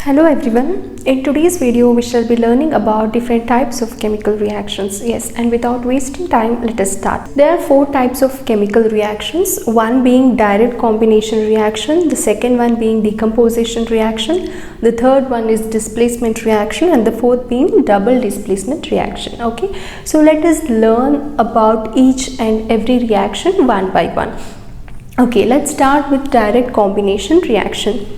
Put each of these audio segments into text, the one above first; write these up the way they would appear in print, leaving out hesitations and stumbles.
Hello everyone. In today's video we shall be learning about different types of chemical reactions. Yes, and without wasting time, let us start. There are four types of chemical reactions, one being direct combination reaction, the second one being decomposition reaction, the third one is displacement reaction, and the fourth being double displacement reaction. Okay, so let us learn about each and every reaction one by one. Okay, let's start with direct combination reaction.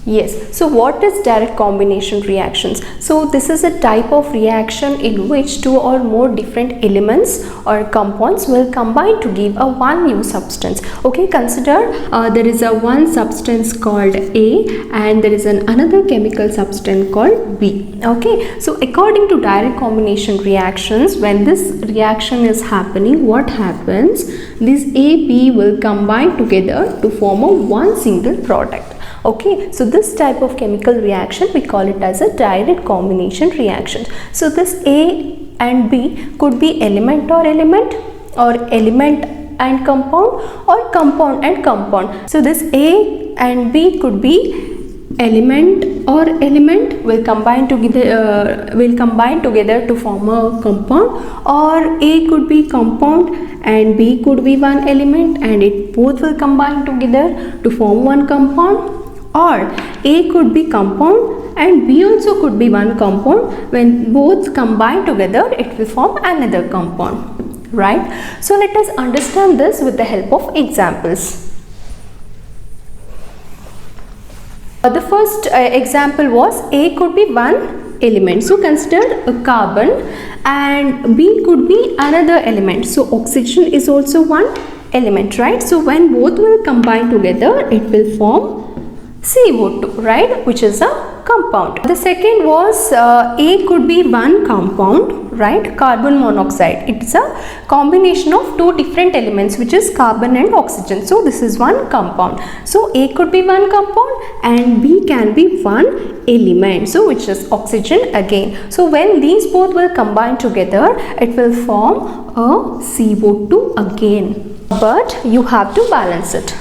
Yes, so what is direct combination reactions? So this is a type of reaction in which two or more different elements or compounds will combine to give a one new substance. Okay, consider there is a one substance called A and there is another chemical substance called B. Okay, so according to direct combination reactions, when this reaction is happening, what happens? This A, B will combine together to form a one single product. Okay, so this type of chemical reaction we call it as a direct combination reaction. So this A and B could be element or element and compound or compound and compound. So this A and B could be element or element will combine together to form a compound, or A could be compound and B could be one element and it both will combine together to form one compound. Or A could be compound and B also could be one compound. When both combine together, it will form another compound, right? So let us understand this with the help of examples. The first example was A could be one element. So consider a carbon and B could be another element. So oxygen is also one element, right? So when both will combine together, it will form CO2, right, which is a compound. The second was A could be one compound, right, carbon monoxide. It's a combination of two different elements, which is carbon and oxygen. So this is one compound. So A could be one compound and B can be one element, so which is oxygen again. So when these both will combine together, it will form a CO2 again, but you have to balance it.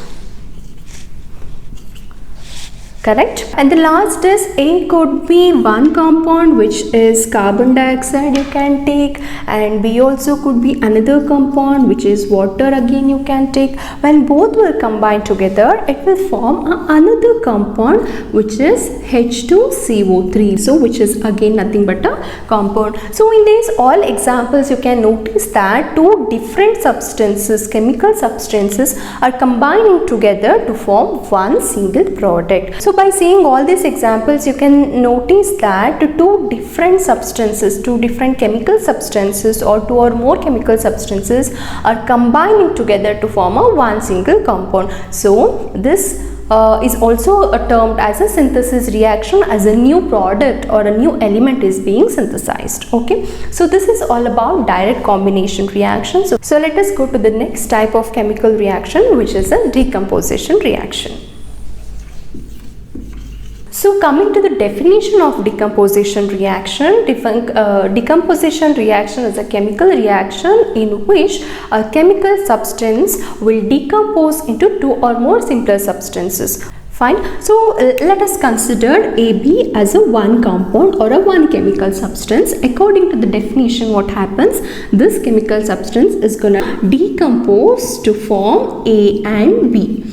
Correct. And the last is A could be one compound, which is carbon dioxide you can take, and B also could be another compound, which is water again you can take. When both will combine together, it will form another compound, which is H2CO3, so which is again nothing but a compound. So in these all examples you can notice that two different substances, chemical substances, are combining together to form one single product. So by seeing all these examples, you can notice that two different substances, two different chemical substances or two or more chemical substances are combining together to form a one single compound. So this is also termed as a synthesis reaction, as a new product or a new element is being synthesized. Okay, so this is all about direct combination reaction. So let us go to the next type of chemical reaction, which is a decomposition reaction. So coming to the definition of decomposition reaction, decomposition reaction is a chemical reaction in which a chemical substance will decompose into two or more simpler substances. Fine. So let us consider AB as a one compound or a one chemical substance. According to the definition, what happens? This chemical substance is going to decompose to form A and B.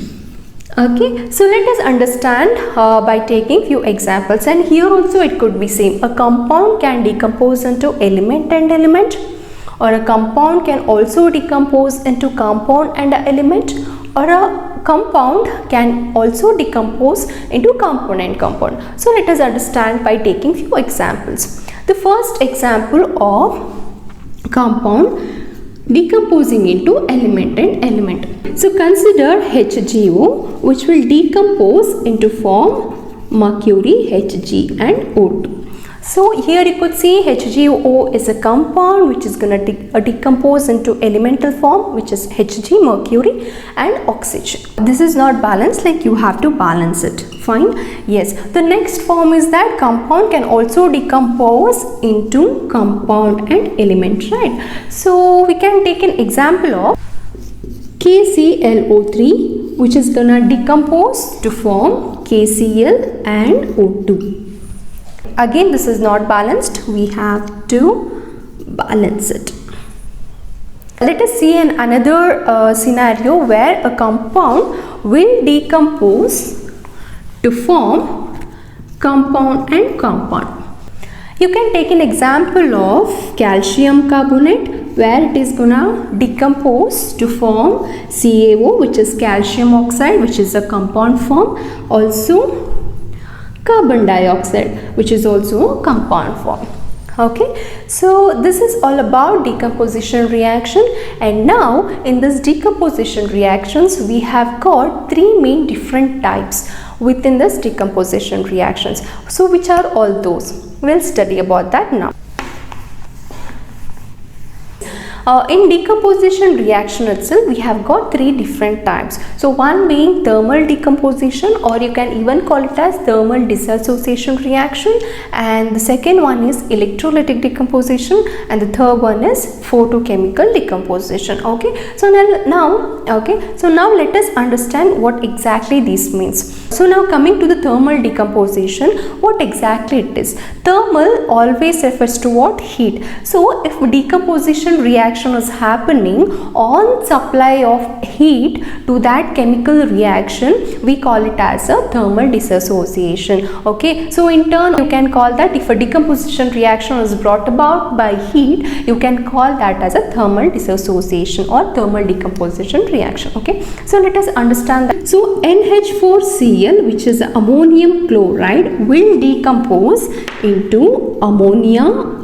Okay, so let us understand by taking few examples, and here also it could be same. A compound can decompose into element and element, or a compound can also decompose into compound and element, or a compound can also decompose into compound and compound. So let us understand by taking few examples. The first example of compound decomposing into element and element. So consider HgO, which will decompose into form mercury, Hg and O2. So here you could see HgO is a compound which is going to decompose into elemental form, which is Hg, mercury and oxygen. This is not balanced, like you have to balance it. Fine. Yes, the next form is that compound can also decompose into compound and element, right? So we can take an example of KClO3, which is going to decompose to form KCl and O2. Again, this is not balanced, we have to balance it. Let us see another scenario where a compound will decompose to form compound and compound. You can take an example of calcium carbonate, where it is gonna decompose to form CaO, which is calcium oxide, which is a compound form. Also carbon dioxide, which is also a compound form. Okay, so this is all about decomposition reaction, and now in this decomposition reactions we have got three main different types within this decomposition reactions. So which are all those? We'll study about that now. In decomposition reaction itself, we have got three different types. So one being thermal decomposition, or you can even call it as thermal dissociation reaction, and the second one is electrolytic decomposition, and the third one is photochemical decomposition. Okay, so now let us understand what exactly this means. So now coming to the thermal decomposition, what exactly it is? Thermal always refers to what? Heat. So if decomposition reaction is happening on supply of heat to that chemical reaction, we call it as a thermal dissociation. Okay, so in turn you can call that, if a decomposition reaction is brought about by heat, you can call that as a thermal dissociation or thermal decomposition reaction. Okay, so let us understand that. So NH4Cl, which is ammonium chloride, will decompose into ammonia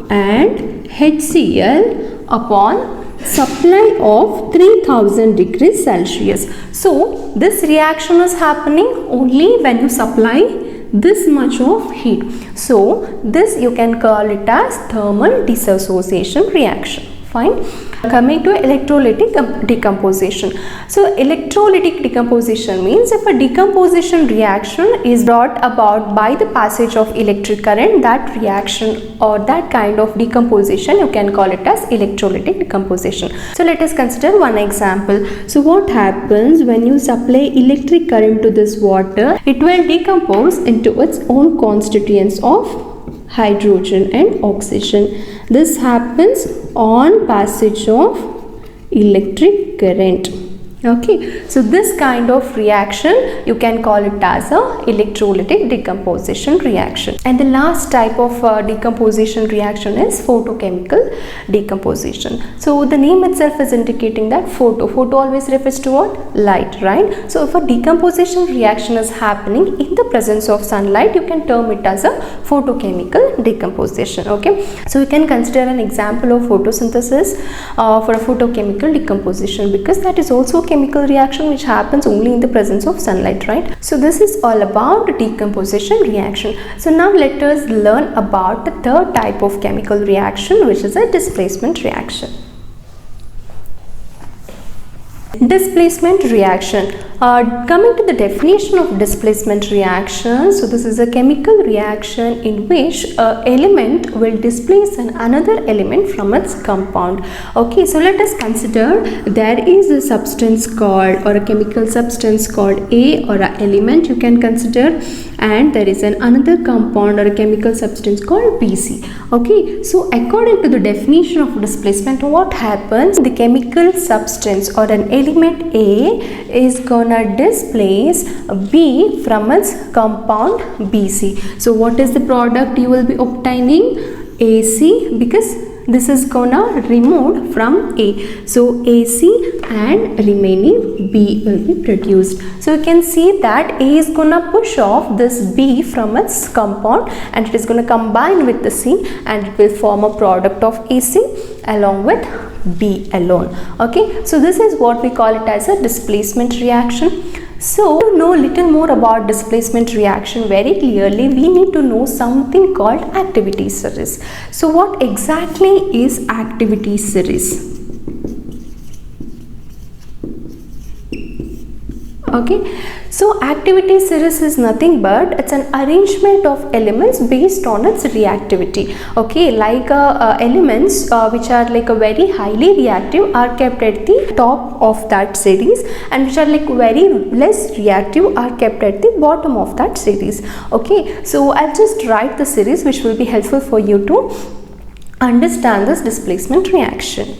and HCl upon supply of 3000 degrees Celsius. So this reaction is happening only when you supply this much of heat. So this you can call it as thermal dissociation reaction. Fine. Coming to electrolytic decomposition. So electrolytic decomposition means if a decomposition reaction is brought about by the passage of electric current, that reaction or that kind of decomposition you can call it as electrolytic decomposition. So let us consider one example. So what happens when you supply electric current to this water? It will decompose into its own constituents of hydrogen and oxygen. This happens on passage of electric current. Okay, so this kind of reaction you can call it as a electrolytic decomposition reaction. And the last type of decomposition reaction is photochemical decomposition. So the name itself is indicating that photo always refers to what? Light, right? So if a decomposition reaction is happening in the presence of sunlight, you can term it as a photochemical decomposition. Okay, so you can consider an example of photosynthesis for a photochemical decomposition, because that is also a chemical reaction which happens only in the presence of sunlight, right? So this is all about decomposition reaction. So now let us learn about the third type of chemical reaction, which is a displacement reaction. Displacement reaction. Coming to the definition of displacement reaction, so this is a chemical reaction in which an element will displace another element from its compound. Okay, so let us consider there is a substance called, or a chemical substance called A, or an element you can consider, and there is another compound or a chemical substance called BC. Okay, so according to the definition of displacement, what happens? The chemical substance or an element A is gonna displace B from its compound BC. So what is the product you will be obtaining? AC, because this is gonna remove from A. So AC and remaining B will be produced. So you can see that A is gonna push off this B from its compound, and it is gonna combine with the C, and it will form a product of AC along with B alone. Okay, so this is what we call it as a displacement reaction. So to know little more about displacement reaction very clearly, we need to know something called activity series. So what exactly is activity series? Okay, so activity series is nothing but it's an arrangement of elements based on its reactivity. Okay, like elements which are like a very highly reactive are kept at the top of that series, and which are like very less reactive are kept at the bottom of that series. Okay, so I'll just write the series which will be helpful for you to understand this displacement reaction.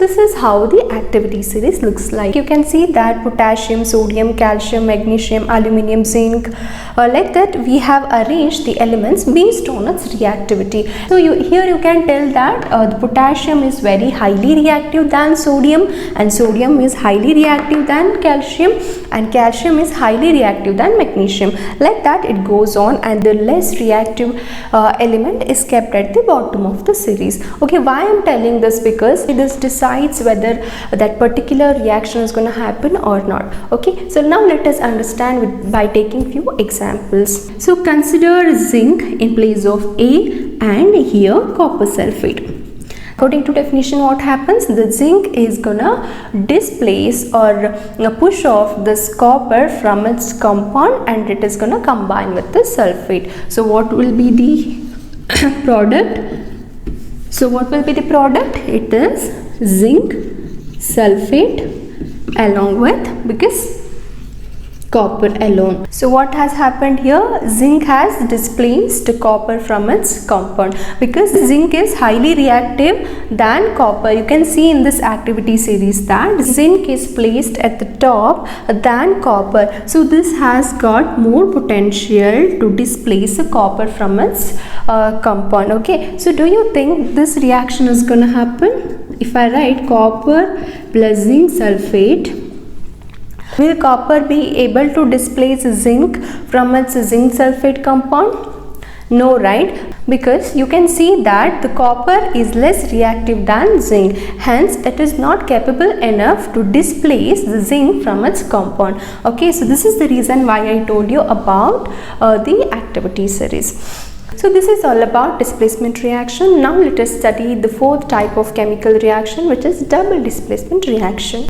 This is how the activity series looks like. You can see that potassium, sodium, calcium, magnesium, aluminium, zinc, like that we have arranged the elements based on its reactivity. So here you can tell that the potassium is very highly reactive than sodium, and sodium is highly reactive than calcium, and calcium is highly reactive than magnesium. Like that it goes on, and the less reactive element is kept at the bottom of the series. Okay, why I am telling this? Because it is decides whether that particular reaction is going to happen or not. Okay, so now let us understand by taking few examples. So consider zinc in place of A and here copper sulfate. According to definition, what happens? The zinc is gonna displace or push off this copper from its compound, and it is gonna combine with the sulfate. So what will be the product? So what will be the product? It is zinc sulfate along with, because copper alone. So what has happened here? Zinc has displaced copper from its compound, because zinc is highly reactive than copper. You can see in this activity series that zinc is placed at the top than copper. So this has got more potential to displace the copper from its compound. Okay, so do you think this reaction is going to happen? If I write copper plus zinc sulfate, will copper be able to displace zinc from its zinc sulfate compound? No, right? Because you can see that the copper is less reactive than zinc, hence it is not capable enough to displace the zinc from its compound. Okay, so this is the reason why I told you about the activity series. So this is all about displacement reaction. Now let us study the fourth type of chemical reaction, which is double displacement reaction.